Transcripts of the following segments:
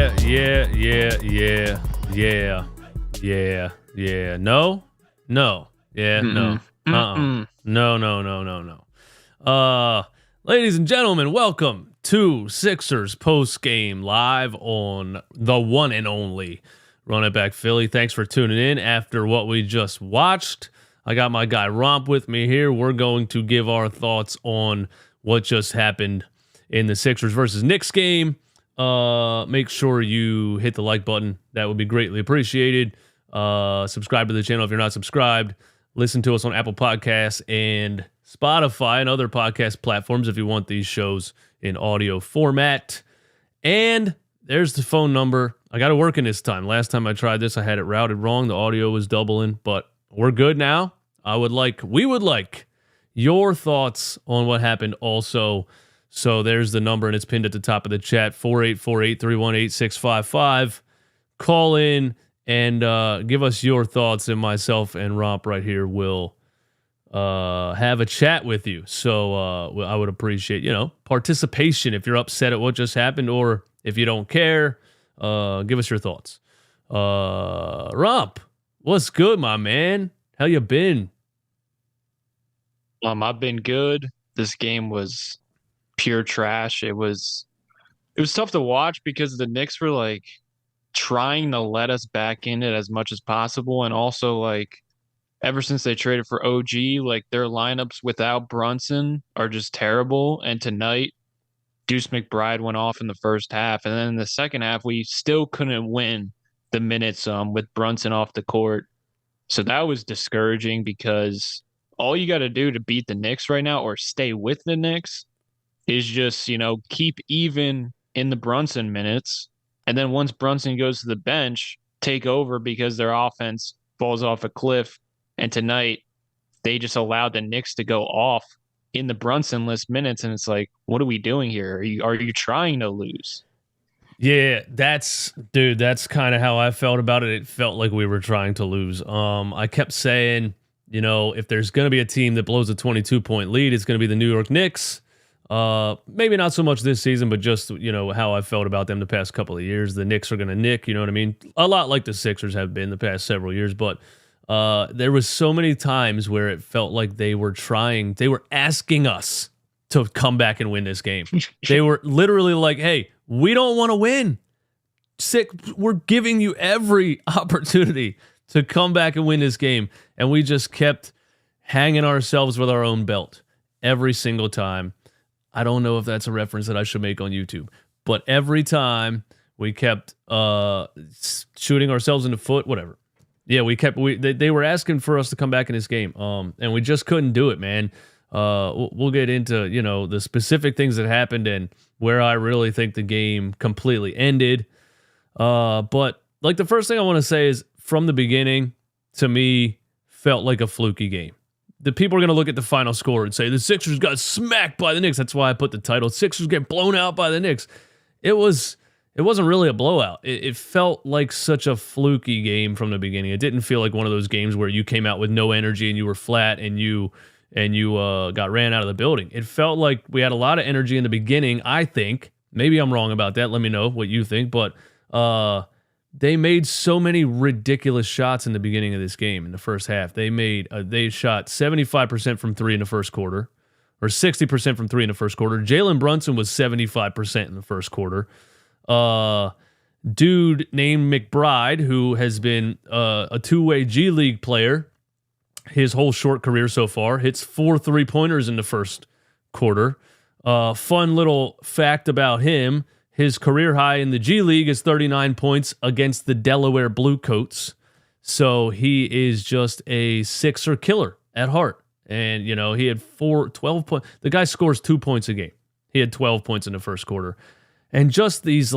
Yeah. No. Yeah, no. No. Ladies and gentlemen, welcome to Sixers Post Game live on the one and only Run It Back Philly. Thanks for tuning in after what we just watched. I got my guy Romp with me here. We're going to give our thoughts on what just happened in the Sixers versus Knicks game. Make sure you hit the like button. That would be greatly appreciated. Subscribe to the channel if you're not subscribed. Listen to us on Apple Podcasts and Spotify and other podcast platforms if you want these shows in audio format. And there's the phone number. I got to work in this time. Last time I tried this, I had it routed wrong. The audio was doubling, but we're good now. We would like your thoughts on what happened also. So there's the number, and it's pinned at the top of the chat, 484-831-8655. Call in and give us your thoughts, and myself and Romp right here will have a chat with you. So I would appreciate, participation if you're upset at what just happened, or if you don't care, give us your thoughts. Romp, what's good, my man? How you been? I've been good. This game was pure trash. It was tough to watch because the Knicks were trying to let us back in it as much as possible, and also ever since they traded for OG, their lineups without Brunson are just terrible. And tonight, Deuce McBride went off in the first half, and then in the second half, we still couldn't win the minutes with Brunson off the court. So that was discouraging because all you got to do to beat the Knicks right now, or stay with the Knicks, is just, keep even in the Brunson minutes. And then once Brunson goes to the bench, take over because their offense falls off a cliff. And tonight, they just allowed the Knicks to go off in the Brunson-less minutes. And it's like, what are we doing here? Are you trying to lose? Yeah, that's kind of how I felt about it. It felt like we were trying to lose. I kept saying, if there's going to be a team that blows a 22-point lead, it's going to be the New York Knicks. Maybe not so much this season, but just, how I felt about them the past couple of years. The Knicks are going to nick, you know what I mean? A lot like the Sixers have been the past several years, but there was so many times where it felt like they were asking us to come back and win this game. They were literally like, hey, we don't want to win. We're giving you every opportunity to come back and win this game. And we just kept hanging ourselves with our own belt every single time. I don't know if that's a reference that I should make on YouTube, but every time we kept shooting ourselves in the foot, whatever. Yeah, they were asking for us to come back in this game, and we just couldn't do it, man. We'll get into, the specific things that happened and where I really think the game completely ended. But the first thing I want to say is, from the beginning, to me, felt like a fluky game. The people are going to look at the final score and say the Sixers got smacked by the Knicks. That's why I put the title, Sixers get blown out by the Knicks. It wasn't really a blowout. It felt like such a fluky game from the beginning. It didn't feel like one of those games where you came out with no energy and you were flat and you got ran out of the building. It felt like we had a lot of energy in the beginning, I think. Maybe I'm wrong about that. Let me know what you think. But they made so many ridiculous shots in the beginning of this game in the first half. They shot 75% from three in the first quarter, or 60% from three in the first quarter. Jalen Brunson was 75% in the first quarter. Dude named McBride, who has been a two-way G League player his whole short career so far, hits 4 3-pointers in the first quarter. Fun little fact about him: his career high in the G League is 39 points against the Delaware Bluecoats. So he is just a Sixer killer at heart. And, he had 12 points. The guy scores 2 points a game. He had 12 points in the first quarter. And just these,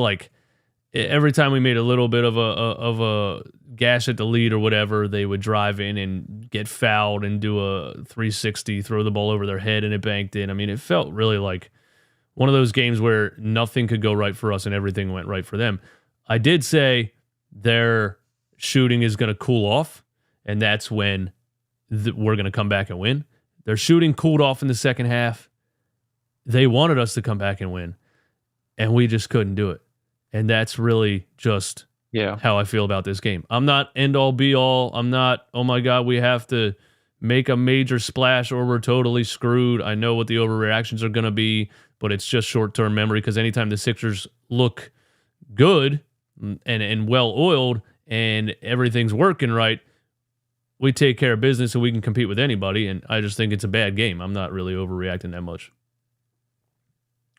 every time we made a little bit of a gash at the lead or whatever, they would drive in and get fouled and do a 360, throw the ball over their head, and it banked in. I mean, it felt really like one of those games where nothing could go right for us and everything went right for them. I did say their shooting is going to cool off, and that's when we're going to come back and win. Their shooting cooled off in the second half. They wanted us to come back and win, and we just couldn't do it. And that's really just how I feel about this game. I'm not end all be all. I'm not, oh my God, we have to make a major splash or we're totally screwed. I know what the overreactions are going to be, but it's just short-term memory because anytime the Sixers look good and well-oiled and everything's working right, we take care of business and we can compete with anybody. And I just think it's a bad game. I'm not really overreacting that much.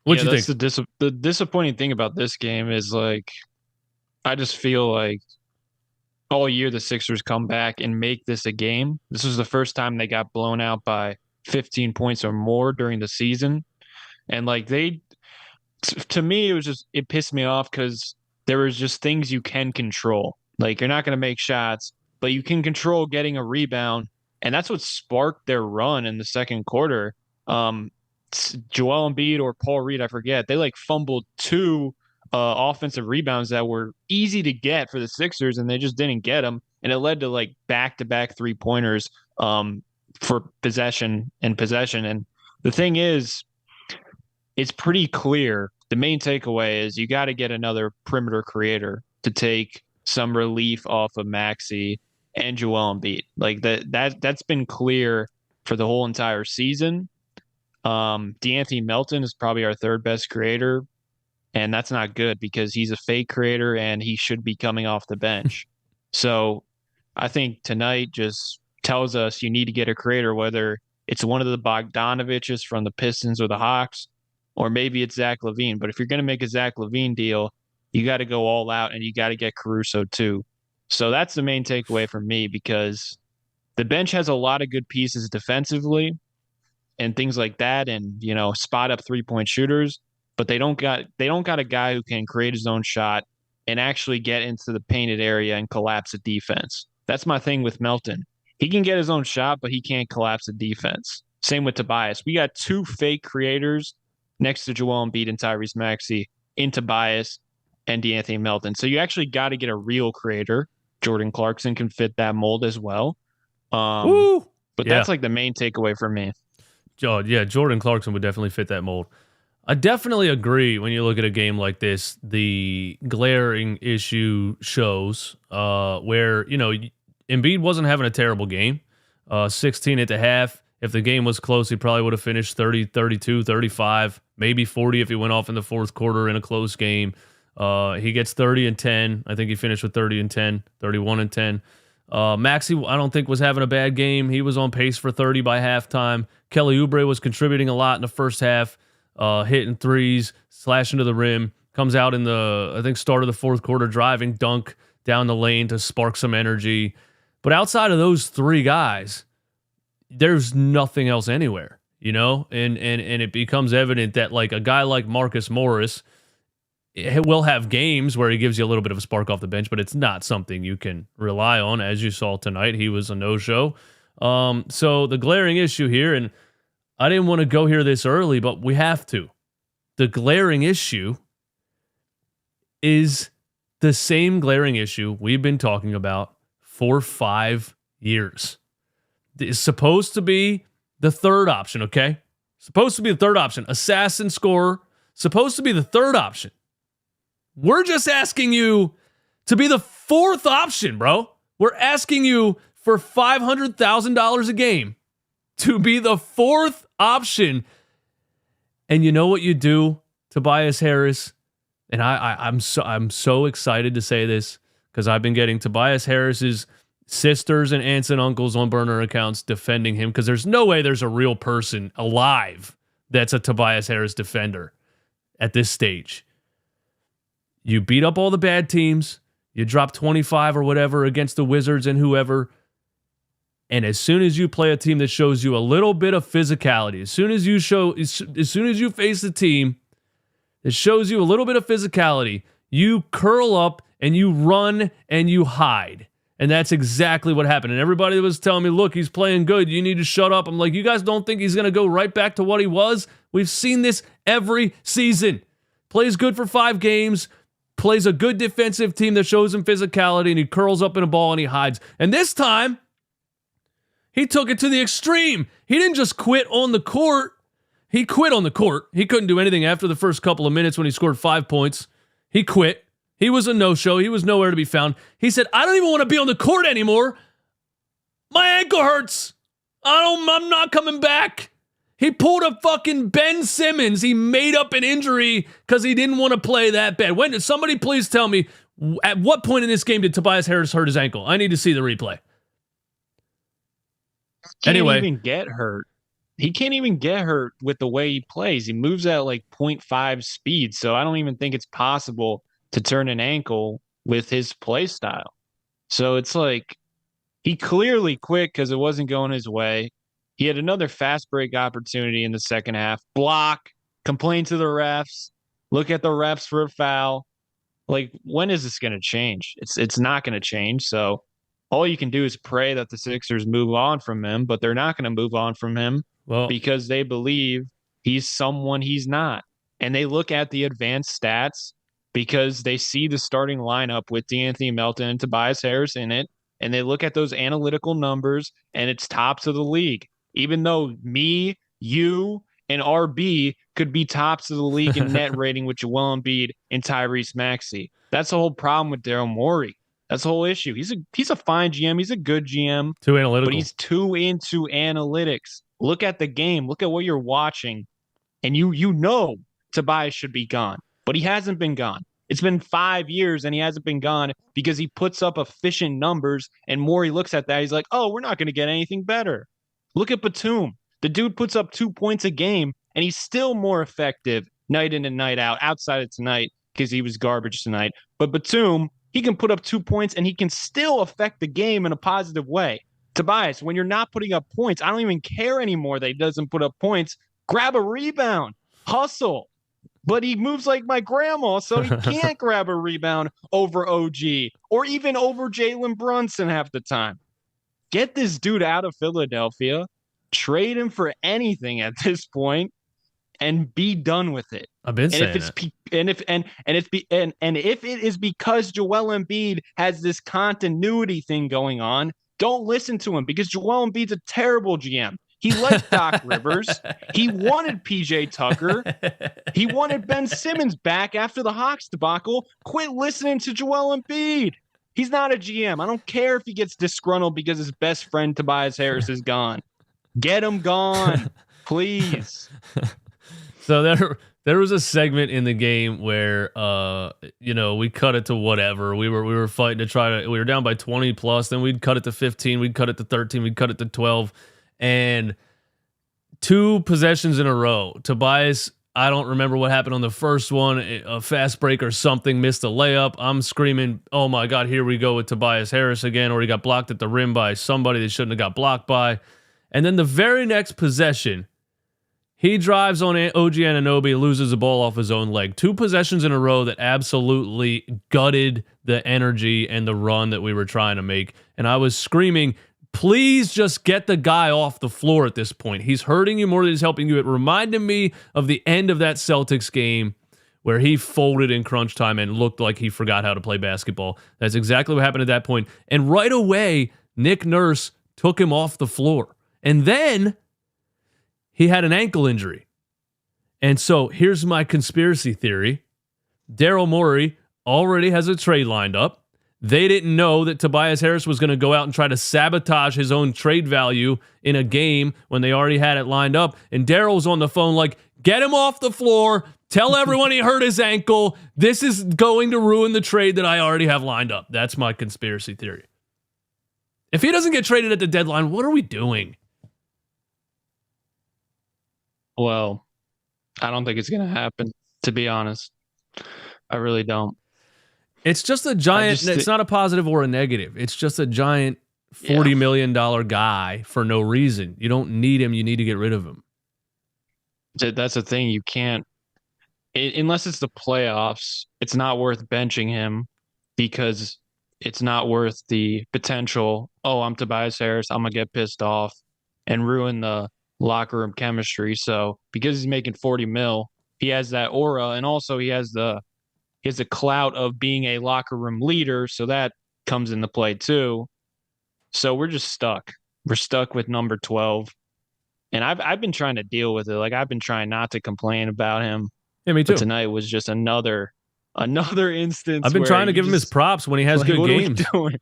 What do you think? The disappointing thing about this game is like, I just feel like all year the Sixers come back and make this a game. This was the first time they got blown out by 15 points or more during the season. And like to me, it pissed me off because there was just things you can control. Like you're not going to make shots, but you can control getting a rebound. And that's what sparked their run in the second quarter. Joel Embiid or Paul Reed, I forget. They like fumbled two offensive rebounds that were easy to get for the Sixers, and they just didn't get them. And it led to like back-to-back 3-pointers for possession. And the thing is, it's pretty clear. The main takeaway is you got to get another perimeter creator to take some relief off of Maxey and Joel Embiid. Like that's been clear for the whole entire season. De'Anthony Melton is probably our third best creator, and that's not good because he's a fake creator and he should be coming off the bench. So I think tonight just tells us you need to get a creator, whether it's one of the Bogdanoviches from the Pistons or the Hawks, or maybe it's Zach LaVine. But if you're going to make a Zach LaVine deal, you got to go all out and you got to get Caruso too. So that's the main takeaway for me because the bench has a lot of good pieces defensively and things like that, and spot up 3-point shooters, but they don't got a guy who can create his own shot and actually get into the painted area and collapse a defense. That's my thing with Melton. He can get his own shot, but he can't collapse a defense. Same with Tobias. We got two fake creators next to Joel Embiid and Tyrese Maxey in Tobias and De'Anthony Melton. So you actually got to get a real creator. Jordan Clarkson can fit that mold as well. That's like the main takeaway for me. Oh, yeah, Jordan Clarkson would definitely fit that mold. I definitely agree when you look at a game like this, the glaring issue shows where, Embiid wasn't having a terrible game. 16 at the half. If the game was close, he probably would have finished 30, 32, 35, maybe 40 if he went off in the fourth quarter in a close game. He gets 30 and 10. I think he finished with 30 and 10, 31 and 10. Maxey, I don't think, was having a bad game. He was on pace for 30 by halftime. Kelly Oubre was contributing a lot in the first half, hitting threes, slashing to the rim. Comes out in the, I think, start of the fourth quarter, driving dunk down the lane to spark some energy. But outside of those three guys, there's nothing else anywhere, and it becomes evident that like a guy like Marcus Morris will have games where he gives you a little bit of a spark off the bench, but it's not something you can rely on. As you saw tonight, he was a no-show. So the glaring issue here, and I didn't want to go here this early, but we have to. The glaring issue is the same glaring issue we've been talking about for 5 years. It's supposed to be the third option, okay? Supposed to be the third option. Assassin scorer, supposed to be the third option. We're just asking you to be the fourth option, bro. We're asking you for $500,000 a game to be the fourth option. And you know what you do, Tobias Harris? And I'm so excited to say this because I've been getting Tobias Harris's sisters and aunts and uncles on burner accounts defending him because there's no way there's a real person alive that's a Tobias Harris defender at this stage. You beat up all the bad teams. You drop 25 or whatever against the Wizards and whoever. And as soon as you play a team that shows you a little bit of physicality, as soon as you face a team that shows you a little bit of physicality, you curl up and you run and you hide. And that's exactly what happened. And everybody was telling me, look, he's playing good. You need to shut up. I'm like, you guys don't think he's going to go right back to what he was? We've seen this every season. Plays good for 5 games. Plays a good defensive team that shows him physicality, and he curls up in a ball and he hides. And this time, he took it to the extreme. He didn't just quit on the court. He quit on the court. He couldn't do anything after the first couple of minutes when he scored 5 points. He quit. He was a no-show. He was nowhere to be found. He said, I don't even want to be on the court anymore. My ankle hurts. I'm not coming back. He pulled a fucking Ben Simmons. He made up an injury because he didn't want to play that bad. When did somebody please tell me at what point in this game did Tobias Harris hurt his ankle? I need to see the replay. Can't even get hurt. He can't even get hurt with the way he plays. He moves at like 0.5 speed, so I don't even think it's possible to turn an ankle with his play style. So it's like he clearly quit because it wasn't going his way. He had another fast break opportunity in the second half. Block, complain to the refs, look at the refs for a foul. Like, when is this going to change? It's not going to change. So all you can do is pray that the Sixers move on from him, but they're not going to move on from him because they believe he's someone he's not. And they look at the advanced stats because they see the starting lineup with DeAnthony Melton and Tobias Harris in it, and they look at those analytical numbers, and it's tops of the league. Even though me, you, and RB could be tops of the league in net rating with Joel Embiid and Tyrese Maxey. That's the whole problem with Daryl Morey. That's the whole issue. He's a fine GM. He's a good GM. Too analytical. But he's too into analytics. Look at the game. Look at what you're watching. And you know Tobias should be gone. But he hasn't been gone. It's been 5 years and he hasn't been gone because he puts up efficient numbers, and Morey looks at that. He's like, oh, we're not going to get anything better. Look at Batum. The dude puts up 2 points a game, and he's still more effective night in and night out, outside of tonight because he was garbage tonight. But Batum, he can put up 2 points, and he can still affect the game in a positive way. Tobias, when you're not putting up points, I don't even care anymore that he doesn't put up points. Grab a rebound. Hustle. But he moves like my grandma, so he can't grab a rebound over OG or even over Jalen Brunson half the time. Get this dude out of Philadelphia, trade him for anything at this point, and be done with it. I've been saying if it is because Joel Embiid has this continuity thing going on, don't listen to him because Joel Embiid's a terrible GM. He liked Doc Rivers. He wanted PJ Tucker. He wanted Ben Simmons back after the Hawks debacle. Quit listening to Joel Embiid. He's not a GM. I don't care if he gets disgruntled because his best friend Tobias Harris is gone. Get him gone, please. So there was a segment in the game where we cut it to whatever. We were fighting to we were down by 20 plus, then we'd cut it to 15, we'd cut it to 13, we'd cut it to 12. And 2 possessions in a row. Tobias, I don't remember what happened on the first one, a fast break or something, missed a layup. I'm screaming, oh my God, here we go with Tobias Harris again, or he got blocked at the rim by somebody that shouldn't have got blocked by. And then the very next possession, he drives on OG Anunoby, loses the ball off his own leg. 2 possessions in a row that absolutely gutted the energy and the run that we were trying to make. And I was screaming, please just get the guy off the floor at this point. He's hurting you more than he's helping you. It reminded me of the end of that Celtics game where he folded in crunch time and looked like he forgot how to play basketball. That's exactly what happened at that point. And right away, Nick Nurse took him off the floor. And then he had an ankle injury. And so here's my conspiracy theory. Daryl Morey already has a trade lined up. They didn't know that Tobias Harris was going to go out and try to sabotage his own trade value in a game when they already had it lined up. And Daryl's on the phone like, get him off the floor. Tell everyone he hurt his ankle. This is going to ruin the trade that I already have lined up. That's my conspiracy theory. If he doesn't get traded at the deadline, what are we doing? Well, I don't think it's going to happen, to be honest. I really don't. It's just a giant, it's not a positive or a negative. It's just a giant $40 million guy for no reason. You don't need him. You need to get rid of him. That's the thing. You can't, unless it's the playoffs, it's not worth benching him because it's not worth the potential. Oh, I'm Tobias Harris. I'm going to get pissed off and ruin the locker room chemistry. So because he's making 40 mil, he has that aura, and also he has the clout of being a locker room leader, so that comes into play too. So we're just stuck. We're stuck with number 12. And I've been trying to deal with it. Like, I've been trying not to complain about him. Yeah, me too. But tonight was just another Another instance I've been where trying to you give him his just props when he has like, good what are we games. doing?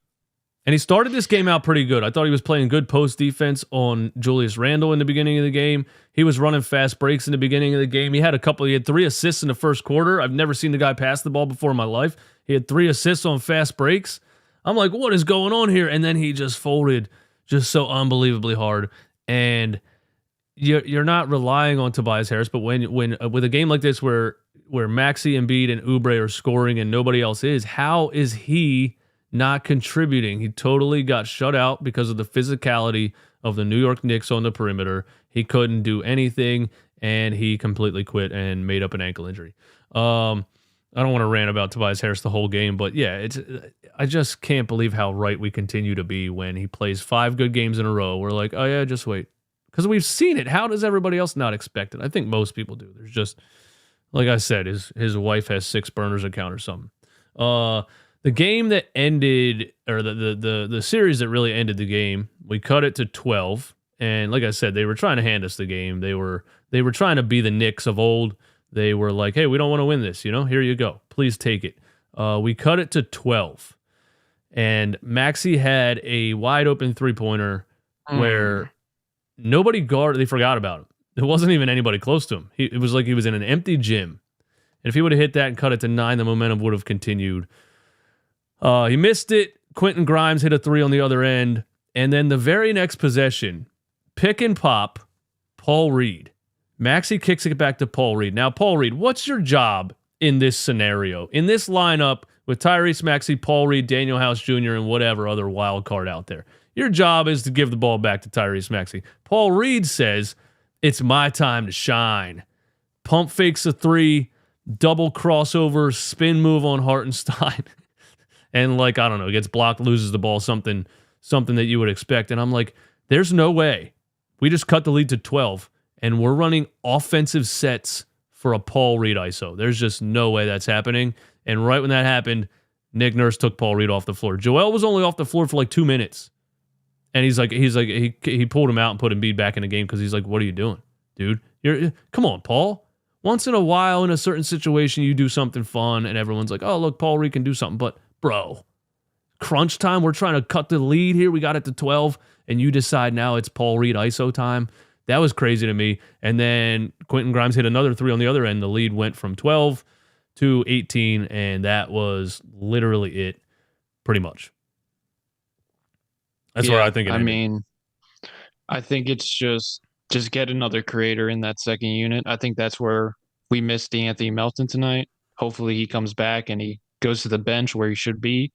And he started this game out pretty good. I thought he was playing good post defense on Julius Randle in the beginning of the game. He was running fast breaks in the beginning of the game. He had 3 assists in the first quarter. I've never seen the guy pass the ball before in my life. He had 3 assists on fast breaks. I'm like, what is going on here? And then he just folded just so unbelievably hard. And you're not relying on Tobias Harris, but when with a game like this where Maxey, Embiid, and Oubre are scoring and nobody else is, how is he not contributing? He totally got shut out because of the physicality of the New York Knicks on the perimeter. He couldn't do anything, and he completely quit and made up an ankle injury. I don't want to rant about Tobias Harris the whole game, but yeah, I just can't believe how right we continue to be when he plays 5 good games in a row. We're like, oh yeah, just wait. Because we've seen it. How does everybody else not expect it? I think most people do. There's just, like I said, his wife has 6 burners account or something. The game that ended, or the series that really ended the game, we cut it to 12. And like I said, they were trying to hand us the game. They were trying to be the Knicks of old. They were like, hey, we don't want to win this. Here you go. Please take it. We cut it to 12. And Maxey had a wide open 3-pointer where nobody guarded. They forgot about him. There wasn't even anybody close to him. It was like he was in an empty gym. And if he would have hit that and cut it to 9, the momentum would have continued. He missed it. Quentin Grimes hit a 3 on the other end. And then the very next possession, pick and pop, Paul Reed. Maxey kicks it back to Paul Reed. Now, Paul Reed, what's your job in this scenario? In this lineup with Tyrese Maxey, Paul Reed, Daniel House Jr., and whatever other wild card out there. Your job is to give the ball back to Tyrese Maxey. Paul Reed says, it's my time to shine. Pump fakes a 3, double crossover, spin move on Hartenstein. And I don't know, gets blocked, loses the ball, something that you would expect. And I'm like, there's no way. We just cut the lead to 12, and we're running offensive sets for a Paul Reed ISO. There's just no way that's happening. And right when that happened, Nick Nurse took Paul Reed off the floor. Joel was only off the floor for 2 minutes. And he pulled him out and put Embiid back in the game because he's like, what are you doing, dude? Come on, Paul. Once in a while in a certain situation, you do something fun and everyone's like, oh, look, Paul Reed can do something. But, bro, crunch time, we're trying to cut the lead here. We got it to 12, and you decide now it's Paul Reed ISO time. That was crazy to me. And then Quentin Grimes hit another 3 on the other end. The lead went from 12 to 18, and that was literally it, pretty much. That's where I think it ended. I mean, I think it's just get another creator in that second unit. I think that's where we missed Anthony Melton tonight. Hopefully he comes back and he goes to the bench where he should be,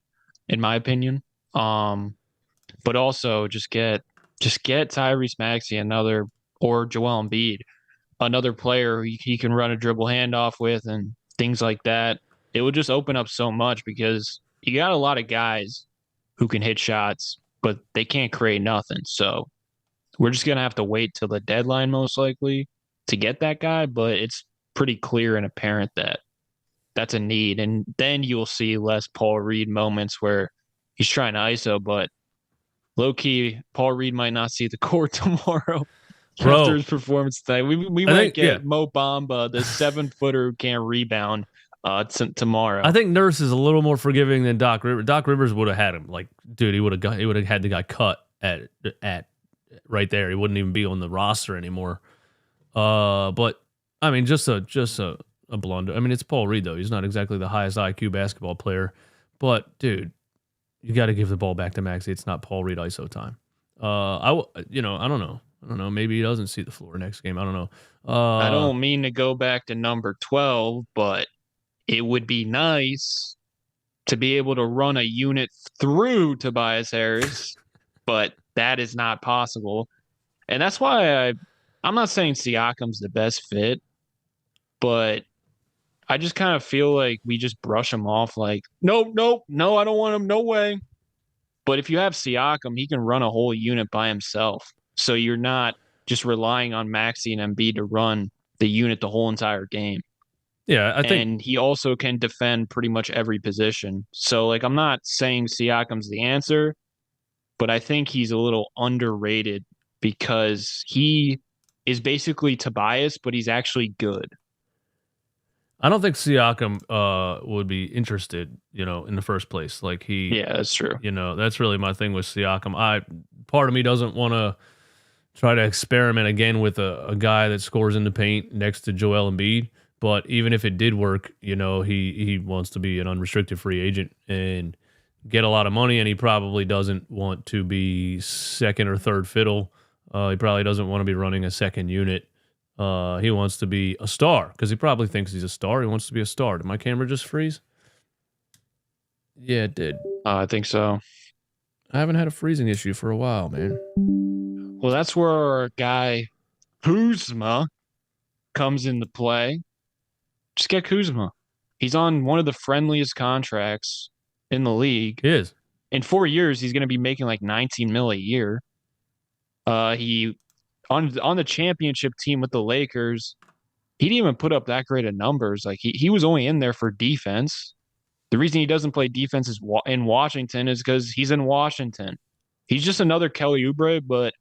in my opinion. But also just get Tyrese Maxey or Joel Embiid, another player he can run a dribble handoff with and things like that. It would just open up so much because you got a lot of guys who can hit shots, but they can't create nothing. So we're just going to have to wait till the deadline most likely to get that guy, but it's pretty clear and apparent that that's a need. And then you'll see less Paul Reed moments where he's trying to ISO, but low-key, Paul Reed might not see the court tomorrow after his performance today. We might get Mo Bamba, the 7-footer who can't rebound, tomorrow. I think Nurse is a little more forgiving than Doc Rivers. Doc Rivers would have had him. Dude, he would have had the guy cut at right there. He wouldn't even be on the roster anymore. But I mean, just a blunder. I mean, it's Paul Reed though. He's not exactly the highest IQ basketball player, but dude, you got to give the ball back to Maxey. It's not Paul Reed ISO time. I don't know. Maybe he doesn't see the floor next game. I don't know. I don't mean to go back to number 12, but it would be nice to be able to run a unit through Tobias Harris, but that is not possible. And that's why I'm not saying Siakam's the best fit, but I just kind of feel like we just brush him off like, no, I don't want him, no way. But if you have Siakam, he can run a whole unit by himself. So you're not just relying on Maxey and Embiid to run the unit the whole entire game. Yeah, I think. And he also can defend pretty much every position. So, I'm not saying Siakam's the answer, but I think he's a little underrated because he is basically Tobias, but he's actually good. I don't think Siakam would be interested, in the first place. Like Yeah, that's true. that's really my thing with Siakam. Part of me doesn't want to try to experiment again with a guy that scores in the paint next to Joel Embiid. But even if it did work, he wants to be an unrestricted free agent and get a lot of money, and he probably doesn't want to be second or third fiddle. He probably doesn't want to be running a second unit. He wants to be a star because he probably thinks he's a star. He wants to be a star. Did my camera just freeze? Yeah, it did. I think so. I haven't had a freezing issue for a while, man. Well, that's where our guy Kuzma comes into play. Just get Kuzma. He's on one of the friendliest contracts in the league. He is. In 4 years, he's going to be making like 19 mil a year. He on the championship team with the Lakers, he didn't even put up that great of numbers. Like he was only in there for defense. The reason he doesn't play defense in Washington is because he's in Washington. He's just another Kelly Oubre, but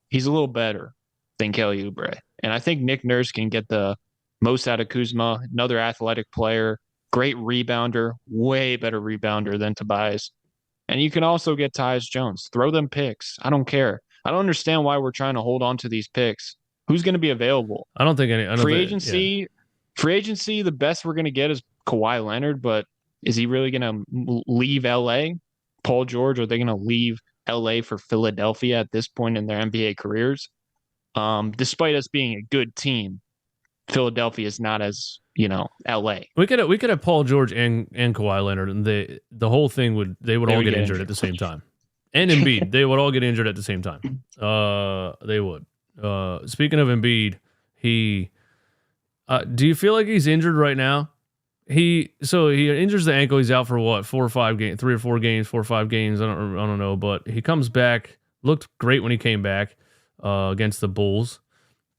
he's a little better than Kelly Oubre. And I think Nick Nurse can get the most out of Kuzma, another athletic player, great rebounder, way better rebounder than Tobias. And you can also get Tyus Jones. Throw them picks. I don't care. I don't understand why we're trying to hold on to these picks. Who's going to be available? I don't think any free agency. The best we're going to get is Kawhi Leonard, but is he really going to leave LA? Paul George, are they going to leave LA for Philadelphia at this point in their NBA careers? Despite us being a good team, Philadelphia is not as, LA. We could have Paul George and Kawhi Leonard, and the whole thing they would all get injured at the same time. And Embiid, they would all get injured at the same time. They would. Speaking of Embiid, do you feel like he's injured right now? He injures the ankle. He's out for what, 4 or 5 games, 3 or 4 games, 4 or 5 games. I don't know, but he comes back. Looked great when he came back against the Bulls.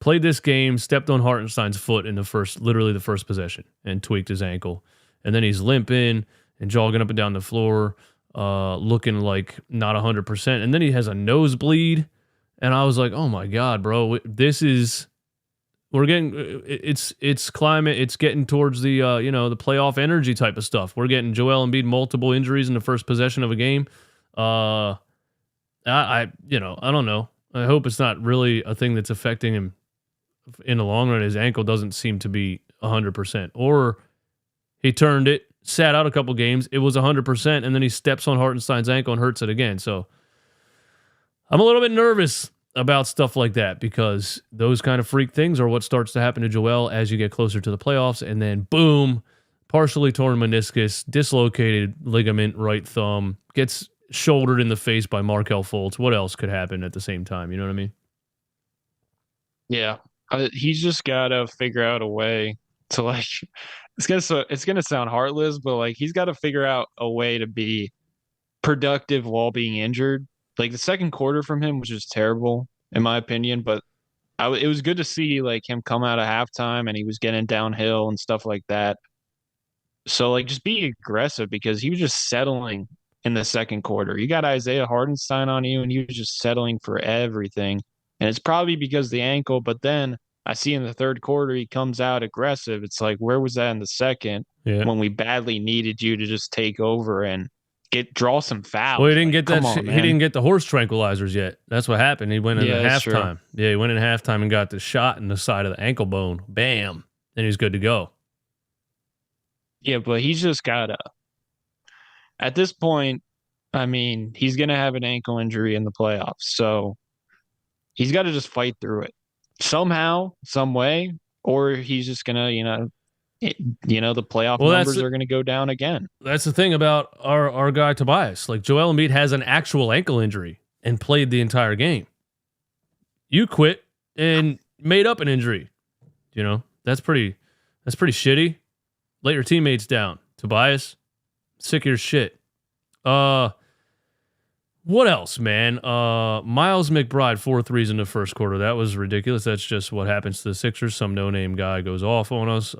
Played this game, stepped on Hartenstein's foot in literally the first possession, and tweaked his ankle. And then he's limping and jogging up and down the floor, looking like not 100%. And then he has a nosebleed, and I was like, "Oh my God, bro! It's climate. It's getting towards the the playoff energy type of stuff. We're getting Joel Embiid multiple injuries in the first possession of a game. I don't know. I hope it's not really a thing that's affecting him in the long run. His ankle doesn't seem to be 100%, or he turned it, sat out a couple games. It was 100%, and then he steps on Hartenstein's ankle and hurts it again. So I'm a little bit nervous about stuff like that because those kind of freak things are what starts to happen to Joel as you get closer to the playoffs. And then boom, partially torn meniscus, dislocated ligament, right thumb, gets shouldered in the face by Markelle Fultz. What else could happen at the same time? You know what I mean? Yeah. He's just got to figure out a way to it's gonna sound heartless, but he's got to figure out a way to be productive while being injured. Like the second quarter from him was just terrible in my opinion, but it was good to see him come out of halftime and he was getting downhill and stuff like that. So just be aggressive because he was just settling in the second quarter. You got Isaiah Hartenstein on you and he was just settling for everything. And it's probably because the ankle, but then I see in the third quarter he comes out aggressive. It's like, where was that in the second when we badly needed you to just take over and draw some fouls? Well, he didn't get he didn't get the horse tranquilizers yet. That's what happened. He went into halftime. True. Yeah, he went in halftime and got the shot in the side of the ankle bone. Bam. Then he's good to go. Yeah, but he's just gotta. At this point, I mean, he's gonna have an ankle injury in the playoffs, so he's got to just fight through it somehow, some way, or he's just gonna, the playoff numbers are gonna go down again. That's the thing about our guy Tobias. Joel Embiid has an actual ankle injury and played the entire game. You quit and made up an injury. That's pretty shitty. Let your teammates down, Tobias. Sick of your shit. What else, man? Miles McBride, 4 threes in the first quarter. That was ridiculous. That's just what happens to the Sixers. Some no-name guy goes off on us.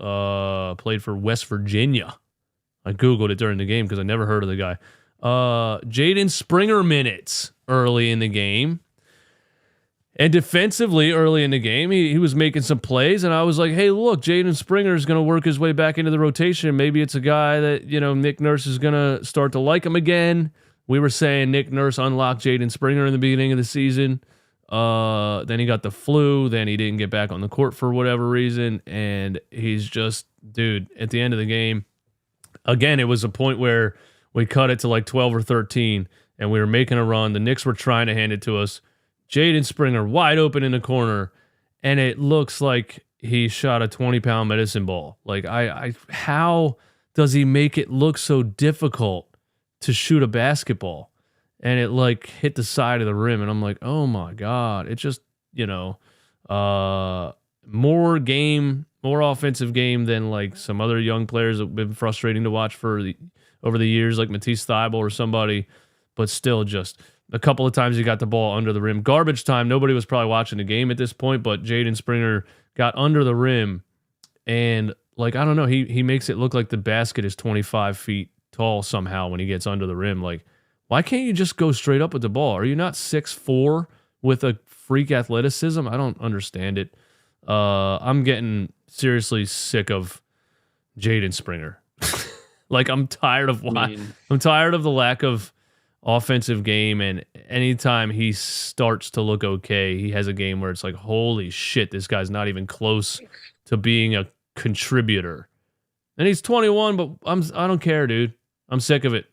Played for West Virginia. I Googled it during the game because I never heard of the guy. Jaden Springer minutes early in the game. And defensively, early in the game, he was making some plays, and I was like, hey, look, Jaden Springer is going to work his way back into the rotation. Maybe it's a guy that, Nick Nurse is going to start to like him again. We were saying Nick Nurse unlocked Jaden Springer in the beginning of the season. Then he got the flu. Then he didn't get back on the court for whatever reason. And he's just, dude, at the end of the game, again, it was a point where we cut it to like 12 or 13, and we were making a run. The Knicks were trying to hand it to us. Jaden Springer wide open in the corner, and it looks like he shot a 20-pound medicine ball. Like, how does he make it look so difficult to shoot a basketball? And it like hit the side of the rim, and I'm like, oh my God. It just, more offensive game than like some other young players that have been frustrating to watch over the years, like Matisse Thybulle or somebody, but still just a couple of times he got the ball under the rim. Garbage time, nobody was probably watching the game at this point, but Jaden Springer got under the rim, and like, I don't know, he makes it look like the basket is 25 feet tall somehow when he gets under the rim. Like, why can't you just go straight up with the ball? Are you not 6'4" with a freak athleticism? I don't understand it. I'm getting seriously sick of Jaden Springer. Like, I'm tired of the lack of offensive game, and anytime he starts to look okay, he has a game where it's like, holy shit, this guy's not even close to being a contributor. And he's 21, but I don't care, dude. I'm sick of it.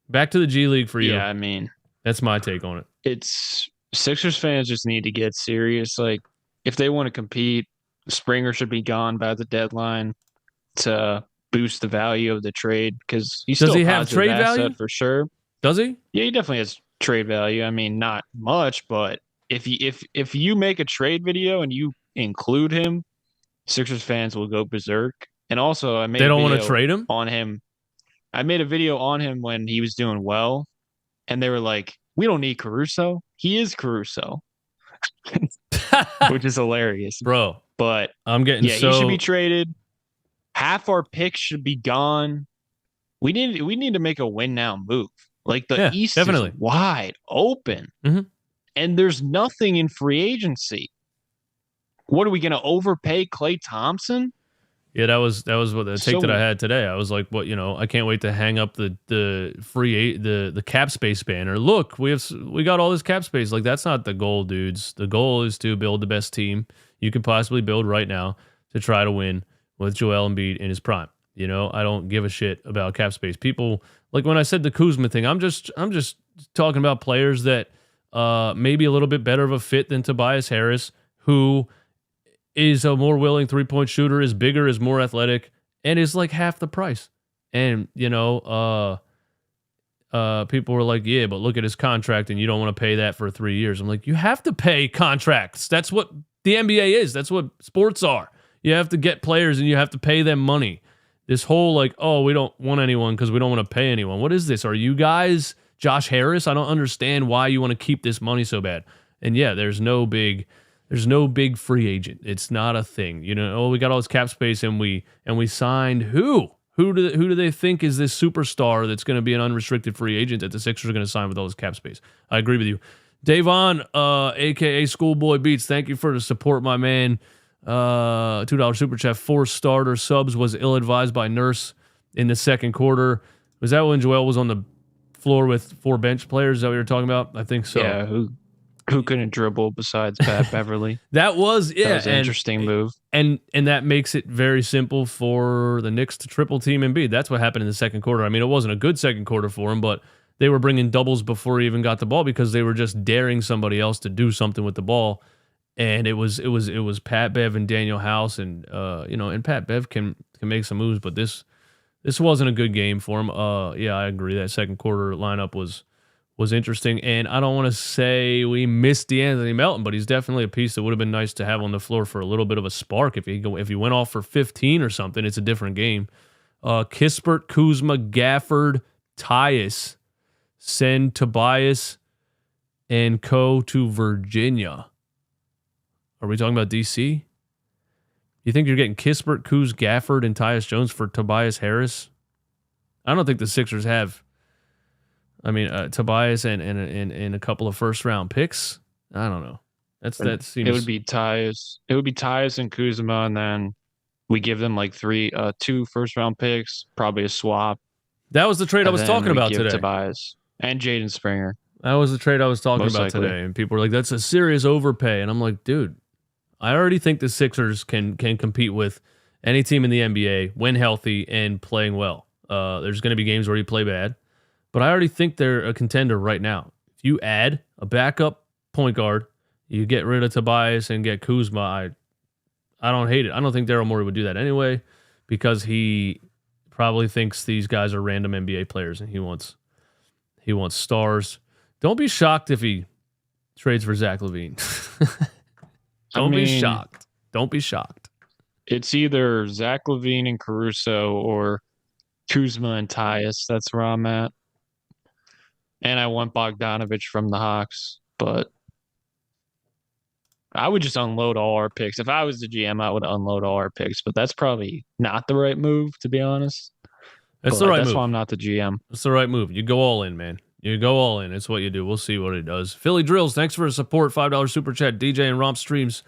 Back to the G League for you. Yeah, I mean, that's my take on it. It's Sixers fans just need to get serious. Like, if they want to compete, Springer should be gone by the deadline to boost the value of the trade, because he's Does still he have trade value for sure. Does he? Yeah, he definitely has trade value. I mean, not much, but if you make a trade video and you include him, Sixers fans will go berserk. And also, they don't want to trade him on him. I made a video on him when he was doing well, and they were like, "We don't need Caruso. He is Caruso," which is hilarious, bro. But I'm getting he should be traded. Half our picks should be gone. We need to make a win now move. Like, the East definitely is wide open, and there's nothing in free agency. What are we going to overpay Klay Thompson? Yeah, that was what the take that I had today. I was like, I can't wait to hang up the cap space banner. Look, we got all this cap space. Like, that's not the goal, dudes. The goal is to build the best team you could possibly build right now to try to win with Joel Embiid in his prime. I don't give a shit about cap space. People, like when I said the Kuzma thing, I'm just talking about players that maybe a little bit better of a fit than Tobias Harris, who is a more willing three-point shooter, is bigger, is more athletic, and is like half the price. And, people were like, yeah, but look at his contract, and you don't want to pay that for 3 years. I'm like, you have to pay contracts. That's what the NBA is. That's what sports are. You have to get players, and you have to pay them money. This whole like, oh, we don't want anyone because we don't want to pay anyone. What is this? Are you guys Josh Harris? I don't understand why you want to keep this money so bad. And yeah, there's no big free agent. It's not a thing. We got all this cap space, and we signed who? Who do they think is this superstar that's going to be an unrestricted free agent that the Sixers are going to sign with all this cap space? I agree with you. Davon, aka Schoolboy Beats, thank you for the support, my man. $2 super chat. 4 starter subs was ill-advised by Nurse in the second quarter. Was that when Joel was on the floor with 4 bench players? Is that what you're talking about? I think so. Yeah, who couldn't dribble besides Pat Beverly? That was an interesting move. And that makes it very simple for the Knicks to triple team Embiid. That's what happened in the second quarter. I mean, it wasn't a good second quarter for him, but they were bringing doubles before he even got the ball because they were just daring somebody else to do something with the ball. And it was Pat Bev and Daniel House, and and Pat Bev can make some moves, but this wasn't a good game for him. Yeah, I agree. That second quarter lineup was interesting, and I don't want to say we missed DeAnthony Melton, but he's definitely a piece that would have been nice to have on the floor for a little bit of a spark. If he went off for 15 or something, it's a different game. Kispert, Kuzma, Gafford, Tyus send Tobias and Co to Virginia. Are we talking about DC? You think you're getting Kispert, Kuz, Gafford, and Tyus Jones for Tobias Harris? I don't think the Sixers have. I mean, Tobias and a couple of first-round picks. I don't know. That It would seems. be Tyus. It would be Tyus and Kuzma, and then we give them like two first round picks, probably a swap, That was the trade I and was then talking we about give today. Tobias and Jaden Springer, That was the trade I was talking most about likely. today, and people were like, "That's a serious overpay," and I'm like, "Dude, I already think the Sixers can compete with any team in the NBA when healthy and playing well. There's going to be games where you play bad, but I already think they're a contender right now. If you add a backup point guard, you get rid of Tobias and get Kuzma. I don't hate it. I don't think Daryl Morey would do that anyway, because he probably thinks these guys are random NBA players and he wants stars. Don't be shocked if he trades for Zach LaVine. Don't be shocked. Don't be shocked. It's either Zach LaVine and Caruso or Kuzma and Tyus. That's where I'm at. And I want Bogdanovich from the Hawks, but I would just unload all our picks. If I was the GM, I would unload all our picks, but that's probably not the right move, to be honest. That's the right That's move. why I'm not the GM. That's the right move. You go all in, man. You go all in. It's what you do. We'll see what he does. Philly Drills, thanks for the support. $5 super chat. DJ and Romp Streams,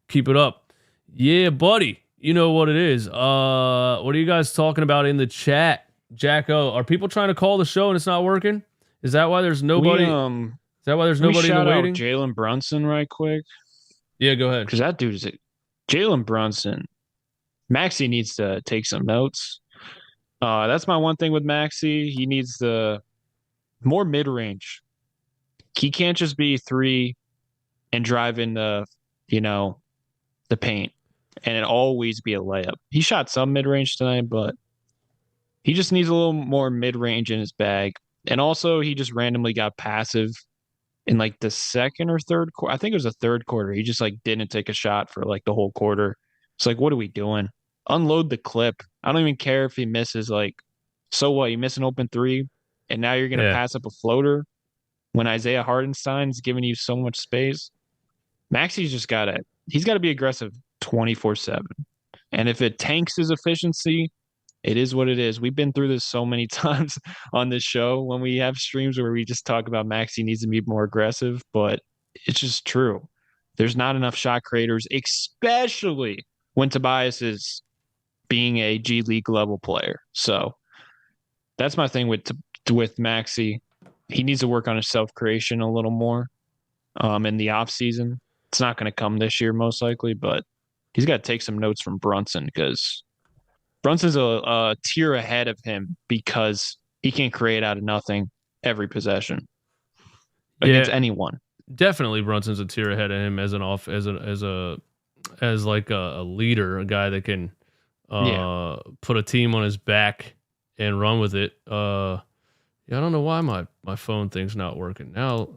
keep it up. Yeah, buddy. You know what it is. What are you guys talking about in the chat? Jacko, are people trying to call the show and it's not working? Is that why there's nobody? Is that why there's nobody in the waiting? Jalen Brunson right quick. Yeah, go ahead. Because that dude is Jalen Brunson. Maxey needs to take some notes. That's my one thing with Maxey. He needs the more mid-range. He can't just be three and drive in the paint and it always be a layup. He shot some mid-range tonight, but he just needs a little more mid-range in his bag. And also, he just randomly got passive in like the second or third quarter. I think it was the third quarter. He just like didn't take a shot for like the whole quarter. It's like, what are we doing? Unload the clip. I don't even care if he misses. Like, so what? You miss an open three, and now you're gonna pass up a floater when Isaiah Hartenstein's giving you so much space. Maxey's just he's gotta be aggressive 24/7. And if it tanks his efficiency, it is what it is. We've been through this so many times on this show when we have streams where we just talk about Maxey needs to be more aggressive, but it's just true. There's not enough shot creators, especially when Tobias is being a G League level player. So that's my thing with Maxey. He needs to work on his self creation a little more in the off season. It's not going to come this year most likely, but he's got to take some notes from Brunson because Brunson's a tier ahead of him because he can create out of nothing every possession against anyone. Definitely, Brunson's a tier ahead of him as like a leader, a guy that can put a team on his back and run with it. I don't know why my phone thing's not working. Now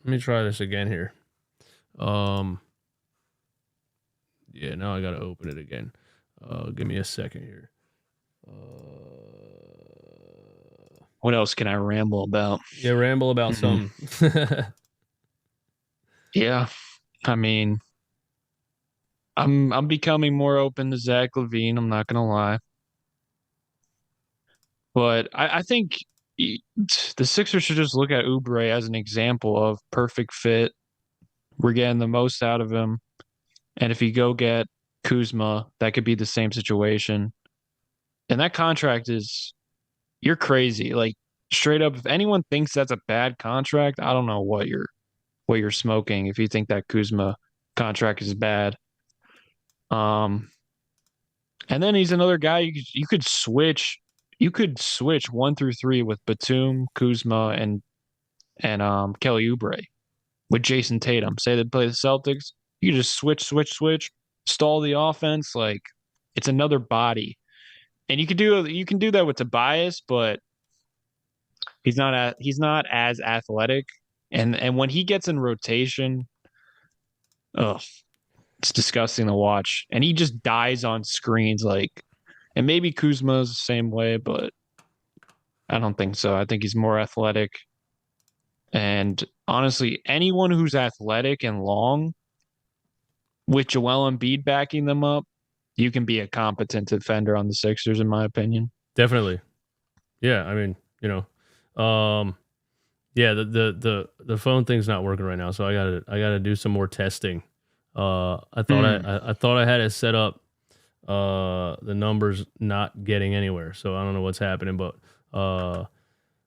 let me try this again here. Now I gotta open it again. Give me a second here. What else can I ramble about? Yeah, ramble about something. Yeah, I mean, I'm becoming more open to Zach LaVine. I'm not gonna lie, but I think the Sixers should just look at Oubre as an example of perfect fit. We're getting the most out of him, and if you go get Kuzma, that could be the same situation. And that contract you're crazy. Like straight up, if anyone thinks that's a bad contract, I don't know what you're smoking if you think that Kuzma contract is bad. And then he's another guy you could switch 1 through 3 with Batum, Kuzma, and Kelly Oubre with Jason Tatum. Say they play the Celtics, you could just switch, stall the offense. Like it's another body. And you can do that with Tobias, but he's not as athletic. And when he gets in rotation, it's disgusting to watch. And he just dies on screens and maybe Kuzma's the same way, but I don't think so. I think he's more athletic. And honestly, anyone who's athletic and long with Joel Embiid backing them up, you can be a competent defender on the Sixers, in my opinion. Definitely. Yeah, I mean, Yeah, the phone thing's not working right now, so I gotta do some more testing. I thought Hmm. I thought I had it set up. The numbers not getting anywhere, so I don't know what's happening, but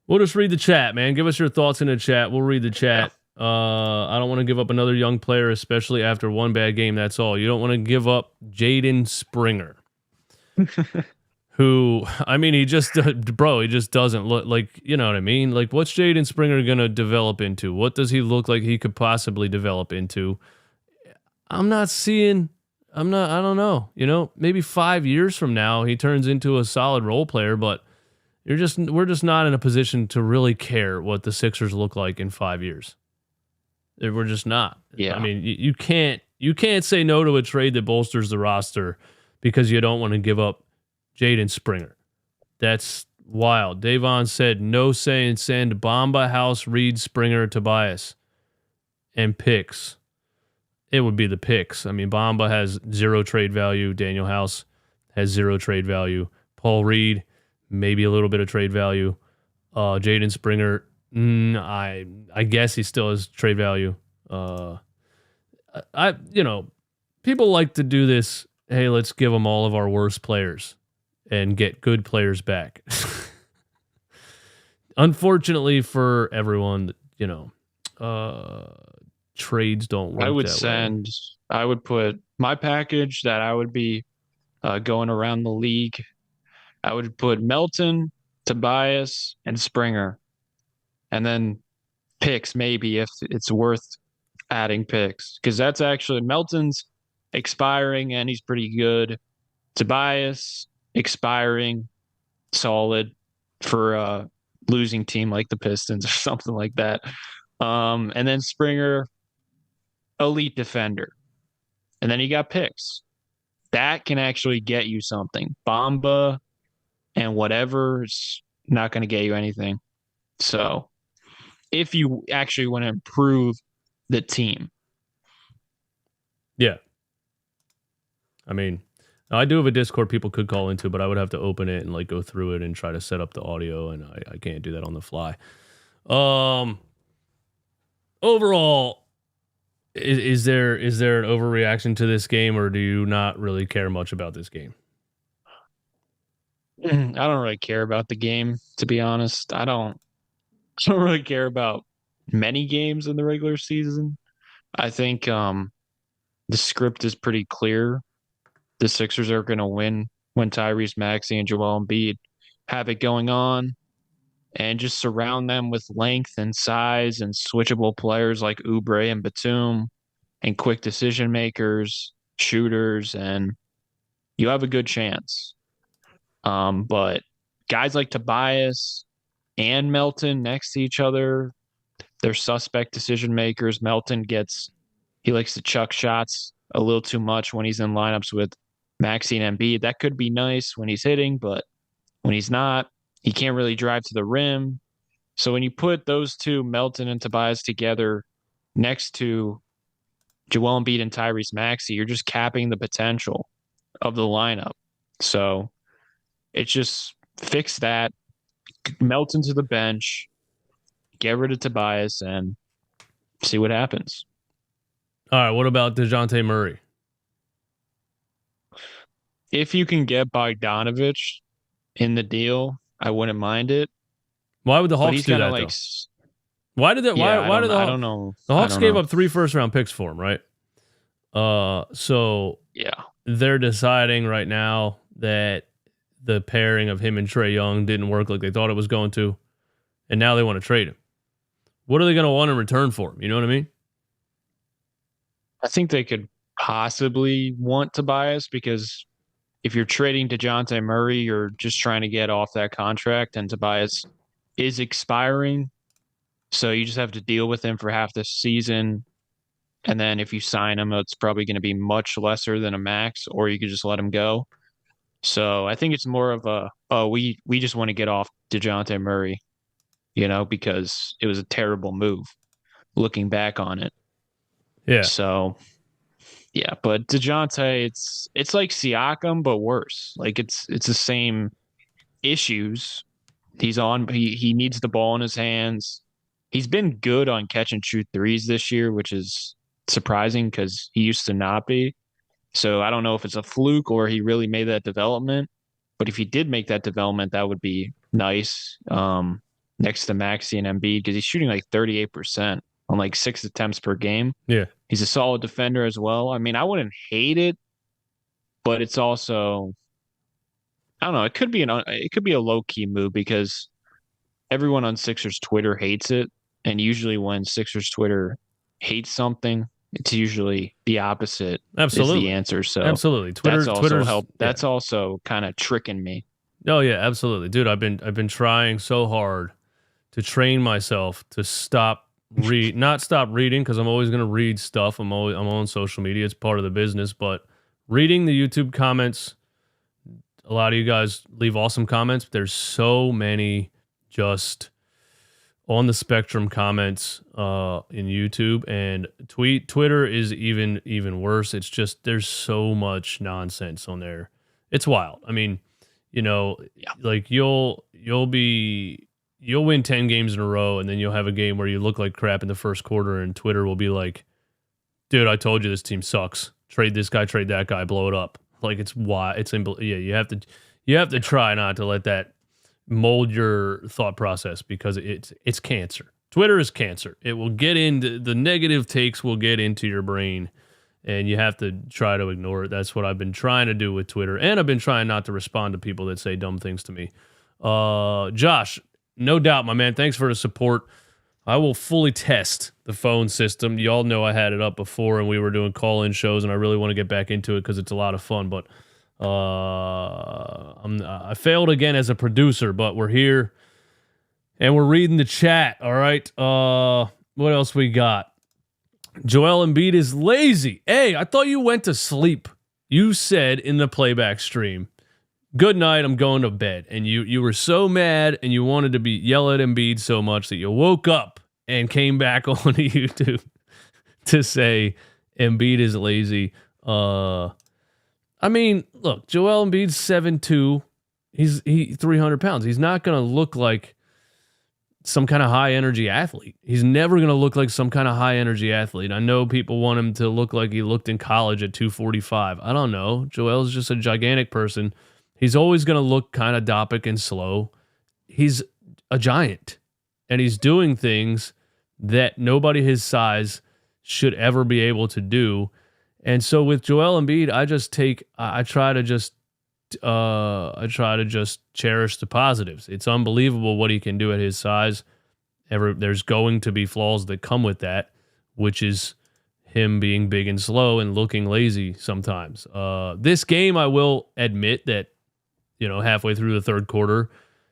we'll just read the chat, man. Give us your thoughts in the chat. We'll read the Yeah. chat. I don't want to give up another young player, especially after one bad game. That's all. You don't want to give up Jaden Springer, who, I mean, he just, bro, he just doesn't look like, you know what I mean? Like, what's Jaden Springer going to develop into? What does he look like he could possibly develop into? I'm not seeing, I don't know. You know, maybe 5 years from now, he turns into a solid role player, but we're just not in a position to really care what the Sixers look like in 5 years. We're just not. I Yeah. mean, you can't say no to a trade that bolsters the roster because you don't want to give up Jaden Springer. That's wild. Davon said no saying send Bamba, House, Reed, Springer, Tobias, and picks. It would be the picks. I mean, Bamba has zero trade value. Daniel House has zero trade value. Paul Reed, maybe a little bit of trade value. Jaden Springer, I guess he still has trade value. Uh, people like to do this. Hey, let's give them all of our worst players and get good players back. Unfortunately for everyone, trades don't I work would that way. send, I would put my package that I would be going around the league. I would put Melton, Tobias, and Springer, and then picks maybe if it's worth adding picks because that's actually Melton's expiring and he's pretty good. Tobias expiring, solid for a losing team like the Pistons or something like that. And then Springer, elite defender, and then you got picks that can actually get you something. Bamba and whatever's not going to get you anything. So if you actually want to improve the team. Yeah. I mean, I do have a Discord people could call into, but I would have to open it and like go through it and try to set up the audio, and I can't do that on the fly. Um, Overall, is there an overreaction to this game, or do you not really care much about this game? I don't really care about the game, to be honest. I don't really care about many games in the regular season. I think the script is pretty clear. The Sixers are going to win when Tyrese Maxey and Joel Embiid have it going on, and just surround them with length and size and switchable players like Oubre and Batum and quick decision makers, shooters, and you have a good chance. But guys like Tobias and Melton next to each other, they're suspect decision makers. He likes to chuck shots a little too much when he's in lineups with Maxey and Embiid. That could be nice when he's hitting, but when he's not, he can't really drive to the rim. So when you put those two, Melton and Tobias, together next to Joel Embiid and Tyrese Maxey, you're just capping the potential of the lineup. So it's just fix that, Melton to the bench, get rid of Tobias, and see what happens. All right, what about DeJounte Murray? If you can get Bogdanovich in the deal, I wouldn't mind it. Why would the But Hawks he's do kind of that like, though? Why did that? yeah, Why did I don't know. the I Hawks don't gave know. up 3 first round picks for him, right? So Yeah. they're deciding right now that the pairing of him and Trae Young didn't work like they thought it was going to, and now they want to trade him. What are they going to want in return for him? You know what I mean? I think they could possibly want Tobias because if you're trading DeJounte Murray, you're just trying to get off that contract, and Tobias is expiring. So you just have to deal with him for half the season. And then if you sign him, it's probably going to be much lesser than a max, or you could just let him go. So I think it's more of a, oh, we just want to get off DeJounte Murray, because it was a terrible move looking back on it. Yeah. So yeah, but DeJounte, it's like Siakam, but worse. Like it's the same issues. He needs the ball in his hands. He's been good on catch and shoot threes this year, which is surprising because he used to not be. So I don't know if it's a fluke or he really made that development. But if he did make that development, that would be nice. Next to Maxey and Embiid, because he's shooting like 38% on like 6 attempts per game. Yeah. He's a solid defender as well. I mean, I wouldn't hate it, but it's also, I don't know. It could be a low key move because everyone on Sixers Twitter hates it, and usually when Sixers Twitter hates something, it's usually the opposite is the Absolutely. answer. So Absolutely. Twitter's Yeah. that's also kind of tricking me. Oh yeah, absolutely. Dude, I've been trying so hard to train myself to not stop reading because I'm always going to read stuff. I'm on social media. It's part of the business, but reading the YouTube comments, a lot of you guys leave awesome comments, but there's so many just on the spectrum comments in YouTube, and Twitter is even worse. It's just there's so much nonsense on there. It's wild. I mean, Yeah. like you'll win 10 games in a row, and then you'll have a game where you look like crap in the first quarter, and Twitter will be like, dude, I told you this team sucks. Trade this guy, trade that guy, blow it up. Like yeah, you have to try not to let that mold your thought process because it's cancer. Twitter is cancer. It will get into the negative takes will get into your brain, and you have to try to ignore it. That's what I've been trying to do with Twitter, and I've been trying not to respond to people that say dumb things to me. Josh, no doubt, my man. Thanks for the support. I will fully test the phone system. Y'all know I had it up before, and we were doing call-in shows, and I really want to get back into it because it's a lot of fun. But I failed again as a producer, but we're here, and we're reading the chat. All right. What else we got? Joel Embiid is lazy. Hey, I thought you went to sleep. You said in the playback stream, good night, I'm going to bed. And you were so mad and you wanted to yell at Embiid so much that you woke up and came back on YouTube to say Embiid is lazy. I mean, look, Joel Embiid's 7'2". He's 300 pounds. He's not going to look like some kind of high energy athlete. He's never going to look like some kind of high energy athlete. I know people want him to look like he looked in college at 245. I don't know. Joel's just a gigantic person. He's always going to look kind of dopic and slow. He's a giant, and he's doing things that nobody his size should ever be able to do. And so with Joel Embiid, I try to just cherish the positives. It's unbelievable what he can do at his size. There's going to be flaws that come with that, which is him being big and slow and looking lazy sometimes. This game, I will admit that, halfway through the third quarter,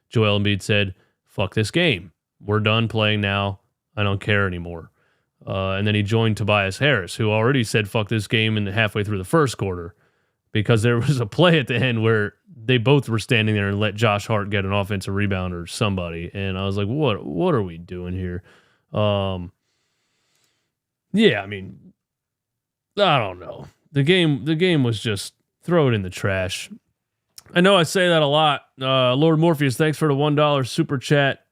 Joel Embiid said, fuck this game. We're done playing now. I don't care anymore. And then he joined Tobias Harris, who already said fuck this game in halfway through the first quarter, because there was a play at the end where they both were standing there and let Josh Hart get an offensive rebound or somebody. And I was like, what are we doing here? Yeah, I mean, I don't know. The game was just throw it in the trash. I know I say that a lot. Lord Morpheus, thanks for the $1 super chat.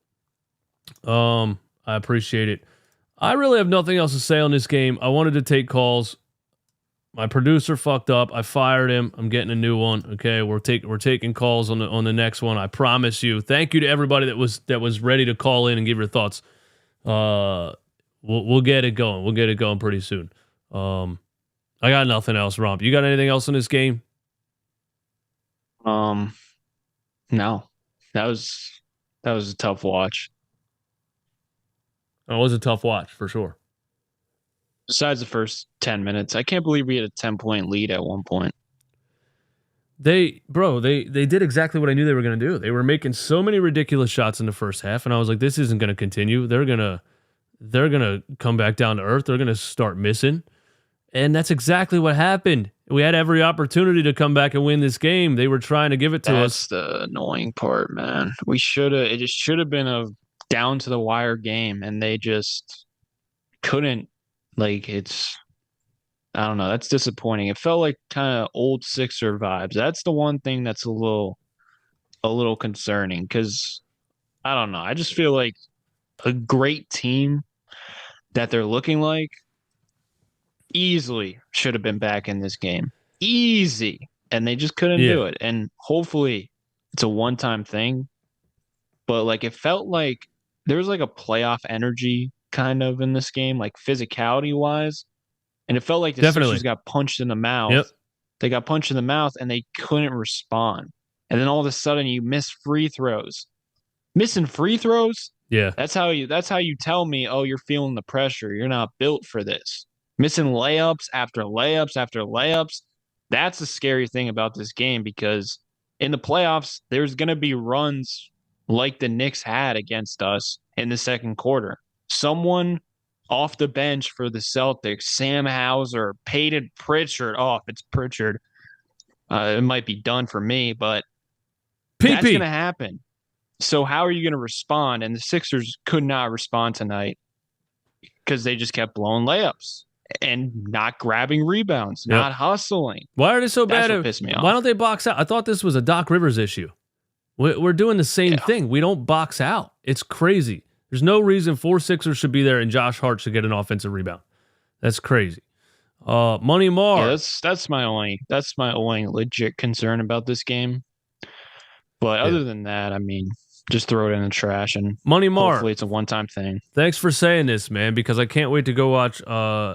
I appreciate it. I really have nothing else to say on this game. I wanted to take calls. My producer fucked up. I fired him. I'm getting a new one. Okay, we're taking calls on the next one. I promise you. Thank you to everybody that was ready to call in and give your thoughts. We'll get it going. We'll get it going pretty soon. I got nothing else, Romp. You got anything else in this game? No. That was a tough watch. It was a tough watch for sure. Besides the first 10 minutes, I can't believe we had a 10-point lead at one point. They did exactly what I knew they were going to do. They were making so many ridiculous shots in the first half, and I was like, this isn't going to continue. They're going to come back down to earth. They're going to start missing. And that's exactly what happened. We had every opportunity to come back and win this game. They were trying to give it to us. That's the annoying part, man. It just should have been a down to the wire game, and they just couldn't. I don't know. That's disappointing. It felt like kind of old Sixer vibes. That's the one thing that's a little concerning because I don't know. I just feel like a great team that they're looking like, easily should have been back in this game. Easy. And they just couldn't Yeah, do it. And hopefully it's a one-time thing. But like it felt like there was like a playoff energy kind of in this game, like physicality wise. And it felt like the Sixers definitely. got punched in the mouth. Yep. They got punched in the mouth and they couldn't respond. And then all of a sudden you miss free throws. Missing free throws? Yeah. That's how you tell me, oh, you're feeling the pressure. You're not built for this. Missing layups after layups after layups. That's the scary thing about this game because in the playoffs, there's gonna be runs like the Knicks had against us in the second quarter. Someone off the bench for the Celtics, Sam Hauser, Peyton Pritchard. Oh, if it's Pritchard, it might be done for me, but that's going to PP. happen. So how are you going to respond? And the Sixers could not respond tonight because they just kept blowing layups and not grabbing rebounds, Yep. not hustling. Why are they so That's bad? what pissed me Why off. don't they box out? I thought this was a Doc Rivers issue. We're doing the same Yeah. thing. We don't box out. It's crazy. There's no reason 4 Sixers should be there and Josh Hart should get an offensive rebound. That's crazy. Money Mar. Yeah, that's my only legit concern about this game. But other than that, I mean, just throw it in the trash and Money Mar. hopefully it's a one-time thing. Thanks for saying this, man, because I can't wait to go watch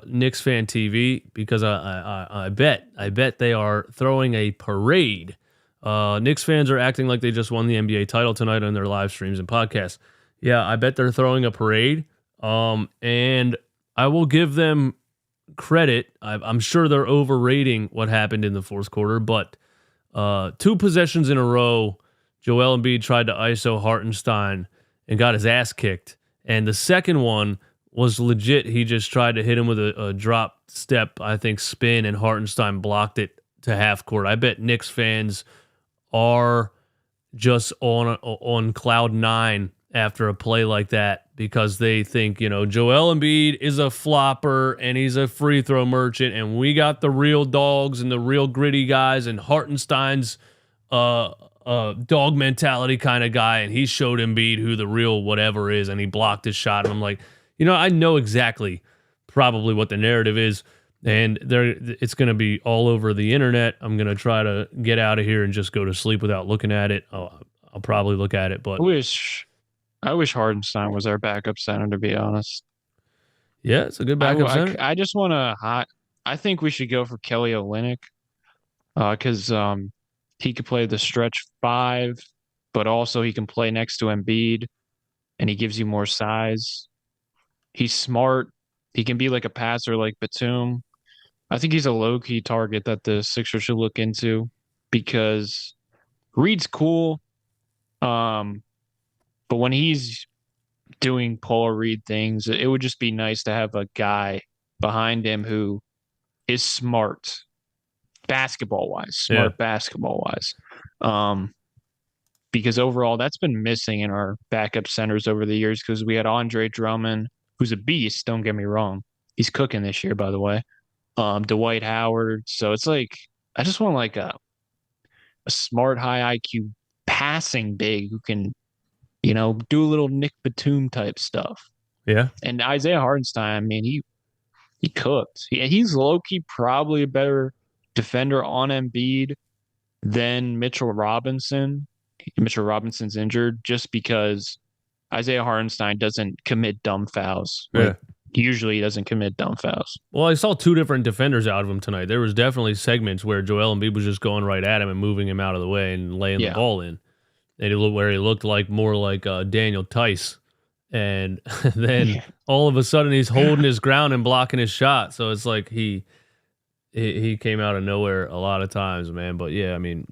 Knicks fan TV because I bet they are throwing a parade. Knicks fans are acting like they just won the NBA title tonight on their live streams and podcasts. Yeah, I bet they're throwing a parade. And I will give them credit. I'm sure they're overrating what happened in the fourth quarter, but 2 possessions in a row, Joel Embiid tried to ISO Hartenstein and got his ass kicked. And the second one was legit. He just tried to hit him with a drop step, I think, spin, and Hartenstein blocked it to half court. I bet Knicks fans are just on cloud 9 after a play like that because they think, Joel Embiid is a flopper and he's a free throw merchant and we got the real dogs and the real gritty guys and Hartenstein's dog mentality kind of guy and he showed Embiid who the real whatever is and he blocked his shot. And I'm like, I know exactly probably what the narrative is. And it's going to be all over the internet. I'm going to try to get out of here and just go to sleep without looking at it. I'll probably look at it, but I wish Hardenstein was our backup center, to be honest. Yeah, it's a good backup center. I just want to I think we should go for Kelly Olynyk because he could play the stretch 5, but also he can play next to Embiid, and he gives you more size. He's smart. He can be like a passer like Batum. I think he's a low-key target that the Sixers should look into because Reed's cool. But when he's doing Paul Reed things, it would just be nice to have a guy behind him who is smart basketball-wise. Because overall, that's been missing in our backup centers over the years because we had Andre Drummond, who's a beast, don't get me wrong. He's cooking this year, by the way. Dwight Howard. So it's like I just want like a smart, high IQ passing big who can, do a little Nick Batum type stuff. Yeah. And Isaiah Hartenstein, I mean, he cooked. He's low key probably a better defender on Embiid than Mitchell Robinson. Mitchell Robinson's injured just because Isaiah Hartenstein doesn't commit dumb fouls. Yeah. Usually he doesn't commit dumb fouls. Well, I saw 2 different defenders out of him tonight. There was definitely segments where Joel Embiid was just going right at him and moving him out of the way and laying the ball in. And where he looked like more like Daniel Tice. And then all of a sudden he's holding his ground and blocking his shot. So it's like he came out of nowhere a lot of times, man. But yeah, I mean,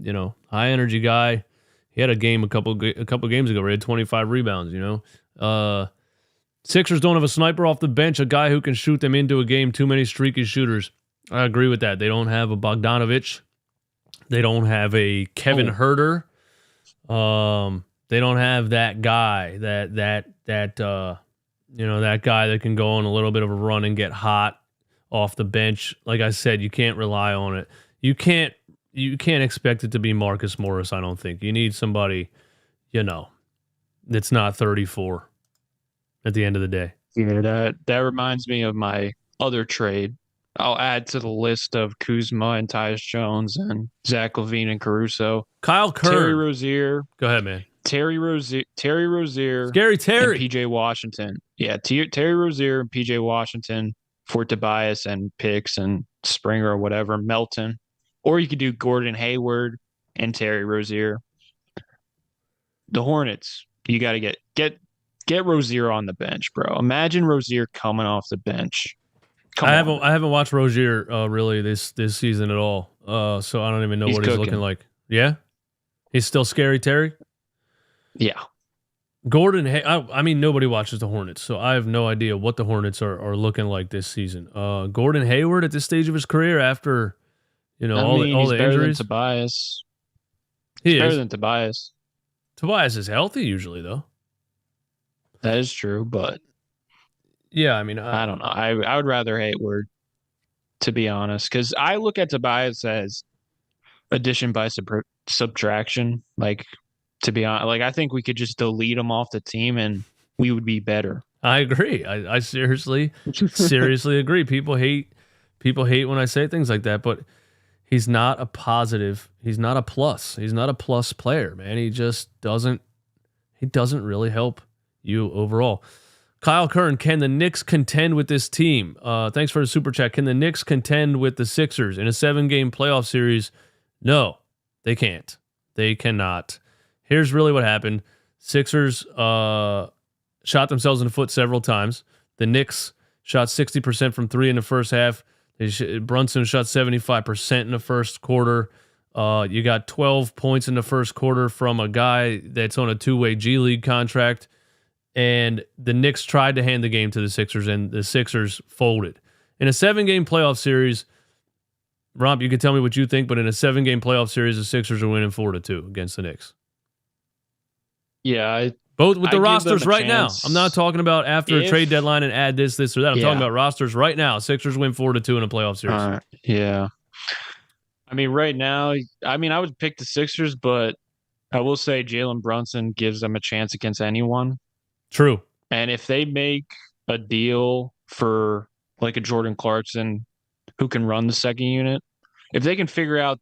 high energy guy. He had a game a couple games ago where he had 25 rebounds, Sixers don't have a sniper off the bench, a guy who can shoot them into a game. Too many streaky shooters. I agree with that. They don't have a Bogdanovich. They don't have a Kevin Huerter. They don't have that guy that guy that can go on a little bit of a run and get hot off the bench. Like I said, you can't rely on it. You can't expect it to be Marcus Morris, I don't think. You need somebody, that's not 34. at the end of the day. Yeah, that reminds me of my other trade. I'll add to the list of Kuzma and Tyus Jones and Zach LaVine and Caruso. Kyle Terry Kern. Rozier. Go ahead, man. Terry Rozier, Scary Terry, and PJ Washington. Yeah, Terry Rozier and PJ Washington for Tobias and Picks and Springer or whatever, Melton. Or you could do Gordon Hayward and Terry Rozier. The Hornets, you got to get Rozier on the bench, bro. Imagine Rozier coming off the bench. I haven't watched Rozier really this season at all. So I don't even know what he's looking like. Yeah, he's still Scary Terry. Yeah. Gordon, I mean, nobody watches the Hornets, so I have no idea what the Hornets are looking like this season. Gordon Hayward at this stage of his career, after all the injuries. Than Tobias. He's better than Tobias. Tobias is healthy usually, though. That is true, but yeah, I mean, I don't know. I would rather Hayward, to be honest, because I look at Tobias as addition by subtraction. Like, to be honest, like I think we could just delete him off the team and we would be better. I agree. I seriously agree. People hate when I say things like that, but he's not a positive. He's not a plus. He's not a plus player, man. He just doesn't really help you overall. Kyle Kern, can the Knicks contend with this team? Thanks for the super chat. Can the Knicks contend with the Sixers in a 7-game playoff series? No, they can't. They cannot. Here's really what happened. Sixers shot themselves in the foot several times. The Knicks shot 60% from three in the first half. Brunson shot 75% in the first quarter. You got 12 points in the first quarter from a guy that's on a 2-way G League contract. And the Knicks tried to hand the game to the Sixers, and the Sixers folded. In a 7-game playoff series, Romp, you can tell me what you think, but in a 7-game playoff series, the Sixers are winning 4-2 against the Knicks. Yeah. Both with the rosters right now. I'm not talking about after a trade deadline and add this or that. I'm talking about rosters right now. Sixers win 4-2 in a playoff series. Yeah. I mean, right now, I would pick the Sixers, but I will say Jalen Brunson gives them a chance against anyone. True. And if they make a deal for like a Jordan Clarkson who can run the second unit, if they can figure out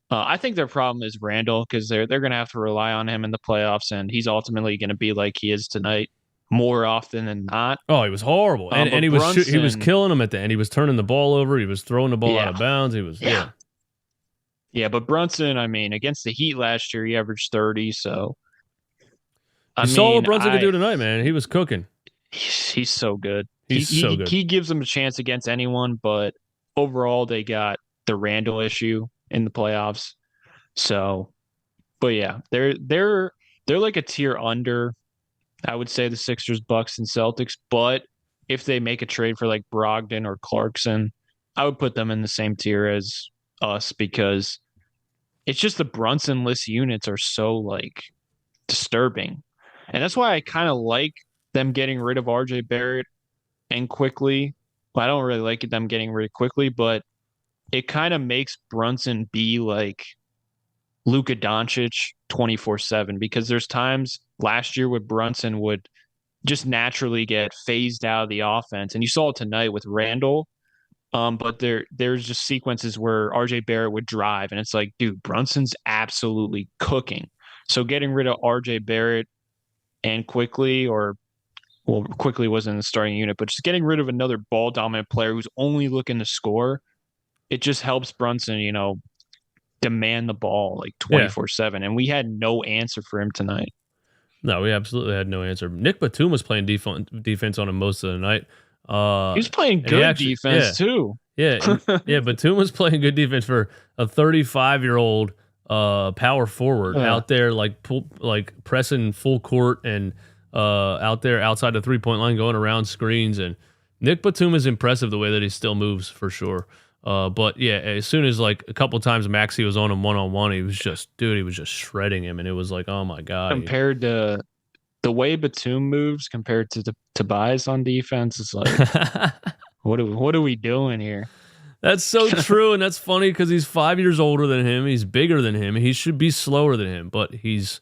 I think their problem is Randall, because they're going to have to rely on him in the playoffs, and he's ultimately going to be like he is tonight more often than not. Oh, he was horrible, and he was killing them at the end. He was turning the ball over. He was throwing the ball out of bounds. He was Yeah, but Brunson, I mean, against the Heat last year, he averaged 30. So you saw what Brunson could do tonight, man. He was cooking. He's so good. He's so good. He gives them a chance against anyone, but overall, they got the Randall issue in the playoffs. So, but yeah, they're like a tier under, I would say, the Sixers, Bucks, and Celtics. But if they make a trade for like Brogdon or Clarkson, I would put them in the same tier as us, because it's just the Brunson-less units are so like disturbing. And that's why I kind of like them getting rid of RJ Barrett and quickly. Well, I don't really like them getting rid of quickly, but it kind of makes Brunson be like Luka Doncic 24/7, because there's times last year where Brunson would just naturally get phased out of the offense. And you saw it tonight with Randall. But there's just sequences where RJ Barrett would drive, and it's like, dude, Brunson's absolutely cooking. So getting rid of RJ Barrett and Quickly wasn't in the starting unit, but just getting rid of another ball dominant player who's only looking to score, it just helps Brunson, demand the ball like 24/7. And we had no answer for him tonight. No, we absolutely had no answer. Nick Batum was playing defense on him most of the night. He was playing good defense too. Yeah, yeah. Batum was playing good defense for a 35-year-old power forward out there, like pressing full court and out there outside the 3-point line, going around screens. And Nick Batum is impressive the way that he still moves, for sure. But yeah, as soon as like a couple times Maxey was on him one-on-one, he was just shredding him, and it was like, oh my god. Compared to the way Batum moves compared to Tobias on defense, it's like, what are we doing here? That's so true, and that's funny because he's 5 years older than him. He's bigger than him. He should be slower than him, but he's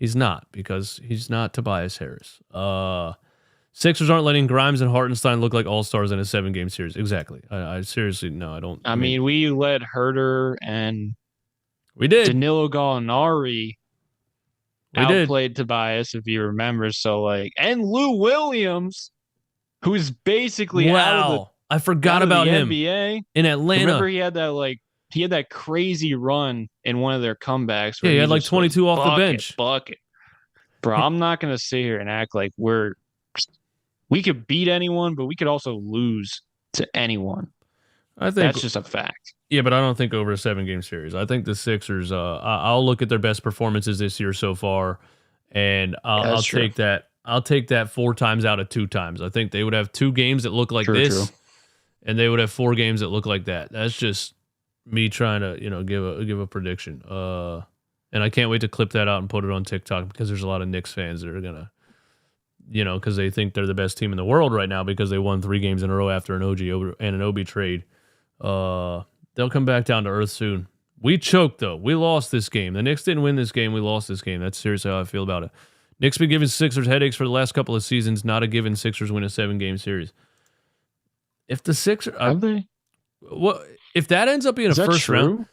not, because he's not Tobias Harris. Sixers aren't letting Grimes and Hartenstein look like all-stars in a 7-game series. Exactly. I seriously, no, I don't. I mean, we let Herter and we did. Danilo Gallinari We did. outplayed Tobias, if you remember. So, like, and Lou Williams, who's basically out of I forgot about the him NBA in Atlanta. Remember, he had that crazy run in one of their comebacks. Where he had like 22 off the bench. Bucket. Bro, I'm not going to sit here and act like we could beat anyone, but we could also lose to anyone. I think that's just a fact. Yeah, but I don't think over a 7-game series. I think the Sixers, I'll look at their best performances this year so far, and I'll take that. I'll take that 4 times out of 2 times. I think they would have 2 games that look like this, and they would have 4 games that look like that. That's just me trying to, give a prediction. And I can't wait to clip that out and put it on TikTok because there's a lot of Knicks fans that are gonna, because they think they're the best team in the world right now because they won 3 games in a row after an OG and an OB trade. They'll come back down to earth soon. We choked though. We lost this game. The Knicks didn't win this game. We lost this game. That's seriously how I feel about it. Knicks been giving Sixers headaches for the last couple of seasons. Not a given Sixers win a 7-game series. If the Sixers, if that ends up being a first round,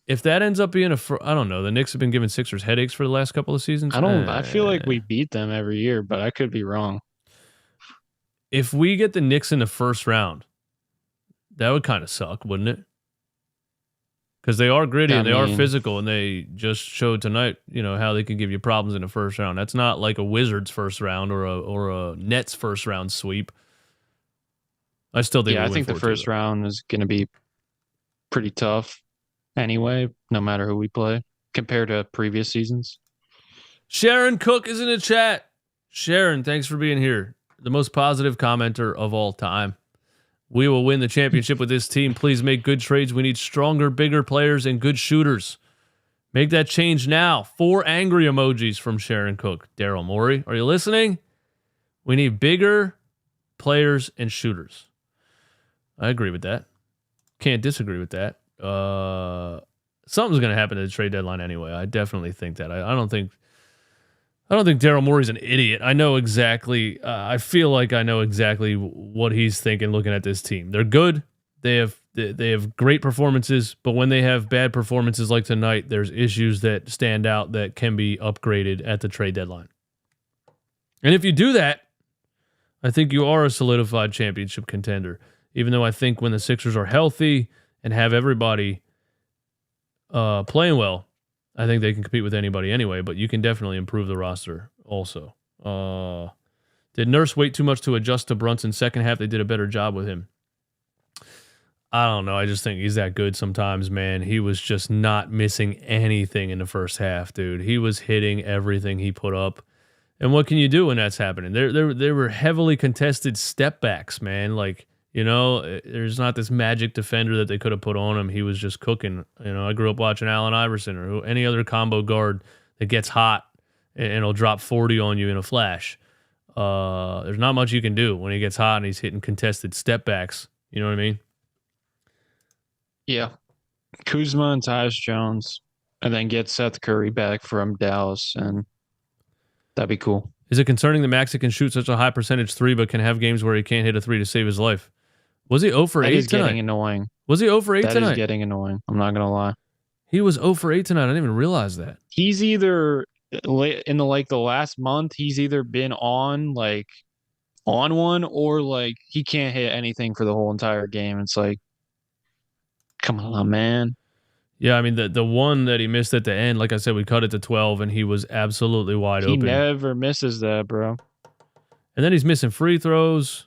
if that ends up being I don't know. The Knicks have been giving Sixers headaches for the last couple of seasons. I feel like we beat them every year, but I could be wrong. If we get the Knicks in the first round, that would kind of suck, wouldn't it? Because they are gritty and they are physical, and they just showed tonight, how they can give you problems in the first round. That's not like a Wizards first round or a Nets first round sweep. I still think. Yeah, I think the first round is going to be pretty tough anyway, no matter who we play compared to previous seasons. Sharon Cook is in the chat. Sharon, thanks for being here. The most positive commenter of all time. We will win the championship with this team. Please make good trades. We need stronger, bigger players and good shooters. Make that change now. 4 angry emojis from Sharon Cook. Daryl Morey, are you listening? We need bigger players and shooters. I agree with that. Can't disagree with that. Something's going to happen at the trade deadline anyway. I definitely think that. I don't think Daryl Morey's an idiot. I know exactly. I feel like I know exactly what he's thinking looking at this team. They're good. They have great performances, but when they have bad performances like tonight, there's issues that stand out that can be upgraded at the trade deadline. And if you do that, I think you are a solidified championship contender. Even though I think when the Sixers are healthy and have everybody playing well, I think they can compete with anybody anyway, but you can definitely improve the roster also. Did Nurse wait too much to adjust to Brunson? Second half, they did a better job with him. I don't know. I just think he's that good sometimes, man. He was just not missing anything in the first half, dude. He was hitting everything he put up. And what can you do when that's happening? There were heavily contested step backs, man. Like, there's not this magic defender that they could have put on him. He was just cooking. I grew up watching Allen Iverson or any other combo guard that gets hot and will drop 40 on you in a flash. There's not much you can do when he gets hot and he's hitting contested step backs. You know what I mean? Yeah. Kuzma and Tyus Jones, and then get Seth Curry back from Dallas, and that'd be cool. Is it concerning that Maxey can shoot such a high percentage 3 but can have games where he can't hit a 3 to save his life? Was he 0 for 8 tonight? That is getting annoying. Was he 0 for 8 tonight? That is getting annoying. I'm not going to lie. He was 0 for 8 tonight. I didn't even realize that. He's either, in the last month, he's either been on one or like he can't hit anything for the whole entire game. It's like, come on, man. Yeah, I mean, the one that he missed at the end, like I said, we cut it to 12, and he was absolutely wide open. He never misses that, bro. And then he's missing free throws.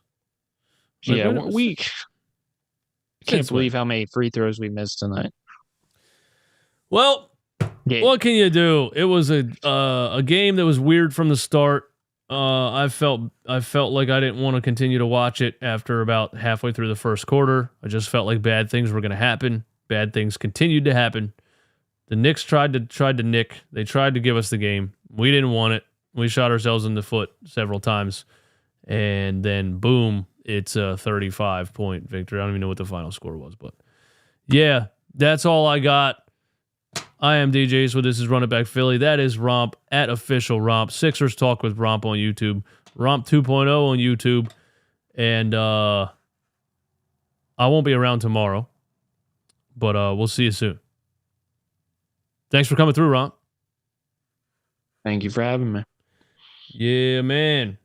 Yeah, we can't believe how many free throws we missed tonight. Well, what can you do? It was a game that was weird from the start. I felt like I didn't want to continue to watch it after about halfway through the first quarter. I just felt like bad things were going to happen. Bad things continued to happen. The Knicks tried to nick. They tried to give us the game. We didn't want it. We shot ourselves in the foot several times. And then, boom, it's a 35-point victory. I don't even know what the final score was. But, yeah, that's all I got. I am DJ, so this is Run It Back Philly. That is Romp at Official Romp. Sixers Talk with Romp on YouTube. Romp 2.0 on YouTube. And I won't be around tomorrow, but we'll see you soon. Thanks for coming through, Romp. Thank you for having me. Yeah, man.